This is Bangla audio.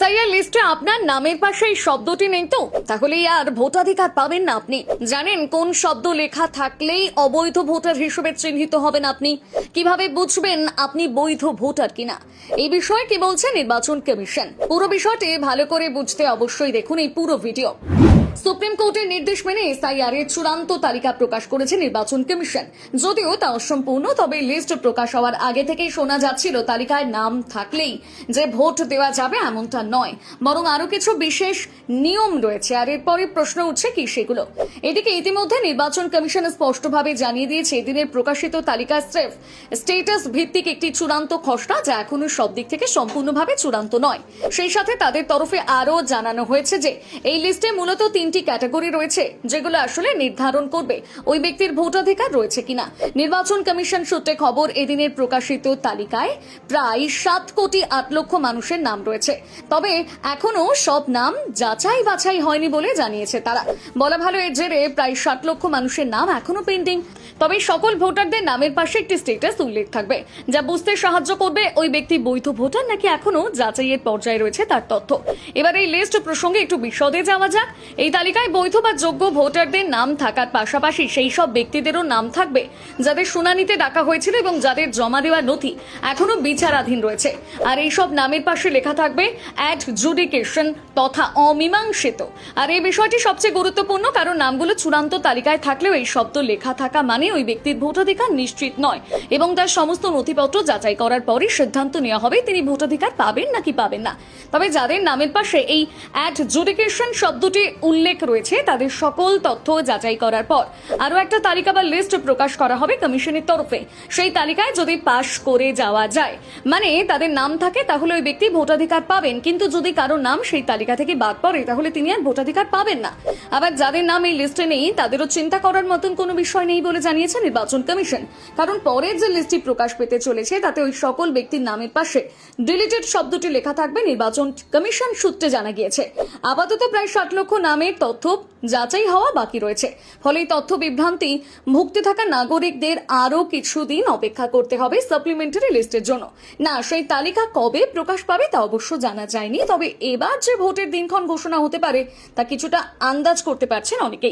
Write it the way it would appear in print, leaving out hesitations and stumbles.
এসআইআর লিস্টে আপনার নামের পাশে এই শব্দটি নেই তো তাহলে আর ভোটাধিকার পাবেন না আপনি। জানেন কোন শব্দ লেখা থাকলেই অবৈধ ভোটার হিসেবে চিহ্নিত হবেন আপনি? কিভাবে বুঝবেন আপনি বৈধ ভোটার কিনা? এই বিষয়ে কি বলছে নির্বাচন কমিশন, পুরো বিষয়টি ভালো করে বুঝতে অবশ্যই দেখুন এই পুরো ভিডিও। সুপ্রিম কোর্টের নির্দেশ মেনে এসআইআর এর চূড়ান্ত তালিকা প্রকাশ করেছে নির্বাচন কমিশন। যদিও তা অসম্পূর্ণ, তবে লিস্ট প্রকাশ হওয়ার আগে থেকেই শোনা যাচ্ছিল তালিকায় নাম থাকলেই যে ভোট দেওয়া যাবে এমনটা নয়, বরং আরো কিছু বিশেষ নিয়ম রয়েছে। আর এরপরে প্রশ্ন উঠছে কি সেগুলো। এদিকে ইতিমধ্যে নির্বাচন কমিশন স্পষ্টভাবে জানিয়ে দিয়েছে এদিনের প্রকাশিত তালিকা স্রেফ স্টেটাস ভিত্তিক একটি চূড়ান্ত খসড়া, যা এখনো সব দিক থেকে সম্পূর্ণভাবে চূড়ান্ত নয়। সেই সাথে তাদের তরফে আরো জানানো হয়েছে যে এই লিস্টে মূলত তিনটি ক্যাটাগরি রয়েছে, যেগুলো আসলে নির্ধারণ করবে ওই ব্যক্তির ভোটাধিকার রয়েছে কিনা। নির্বাচন কমিশন সূত্রে খবর, এদিনের প্রকাশিত তালিকায় প্রায় 7,08,00,000 মানুষের নাম রয়েছে। তবে এখনো সব নাম যাচাই বাছাই হয়নি বলে জানিয়েছে তারা। বলা ভালো, এর জেরে প্রায় 60 লক্ষ মানুষের নাম এখনো পেন্ডিং। তবে সকল ভোটারদের নামের পাশে একটি স্ট্যাটাস উল্লেখ থাকবে, যা বুঝতে সাহায্য করবে ওই ব্যক্তি বৈধ ভোটার নাকি এখনো যাচাইয়ের পর্যায়ে রয়েছে তার তথ্য। এবার এই লিস্ট প্রসঙ্গে একটু বিশদে যাওয়া যাক। এই তালিকায় বৈধ বা যোগ্য ভোটারদের নাম থাকার পাশাপাশি সেই সব ব্যক্তিদেরও নাম থাকবে যাদের শুনানিতে ডাকা হয়েছিল এবং যাদের জমা দেওয়ার নথি এখনো বিচারাধীন রয়েছে। আর এই সব নামের পাশে লেখা থাকবে অ্যাডজুডিকেশন তথা অমীমাংসিত। আর এই বিষয়টি সবচেয়ে গুরুত্বপূর্ণ, কারণ নামগুলো চূড়ান্ত তালিকায় থাকলেও এই শব্দ লেখা থাকা মানে ওই ব্যক্তির ভোটাধিকার নিশ্চিত নয় এবং তার সমস্ত নথিপত্র যাচাই করার পরই সিদ্ধান্ত নেওয়া হবে তিনি ভোটাধিকার পাবেন নাকি পাবেন না। তবে যাদের নামের পাশে এই অ্যাডজুডিকেশন শব্দটি উল্লেখ রয়েছে তাদের সকল তথ্য যাচাই করার পর আরো একটা তালিকা বা লিস্ট প্রকাশ করা হবে কমিশনের তরফে। সেই তালিকায় যদি পাশ করে যাওয়া যায়, মানে তাদের নাম থাকে, তাহলে ওই ব্যক্তি ভোটাধিকার পাবেন। কিন্তু যদি কারো নাম সেই তালিকা থেকে বাদ পড়ে তাহলে তিনি আর ভোটাধিকার পাবেন না। আবার যাদের নাম এই লিস্টে নেই তাদেরও চিন্তা করার মতন কোনো বিষয় নেই বলে জানিয়েছে নির্বাচন কমিশন, কারণ পরের যে লিস্টটি প্রকাশ পেতে চলেছে তাতে ওই সকল ব্যক্তির নামের পাশে ডিলিটেড শব্দটি লেখা থাকবে। নির্বাচন কমিশন সূত্রে জানা গিয়েছে আপাতত প্রায় 60 লক্ষ নামের তথ্য যাচাই হওয়া বাকি রয়েছে। ফলে এই তথ্য বিভ্রান্তি ভুগতে থাকা নাগরিকদের আরো কিছুদিন অপেক্ষা করতে হবে সাপ্লিমেন্টারি লিস্টের জন্য। না, সেই তালিকা কবে প্রকাশ পাবে তা অবশ্য জানা যায়নি, তবে এবার যে ভোটের দিনক্ষণ ঘোষণা হতে পারে তা কিছুটা আন্দাজ করতে পারছেন অনেকেই।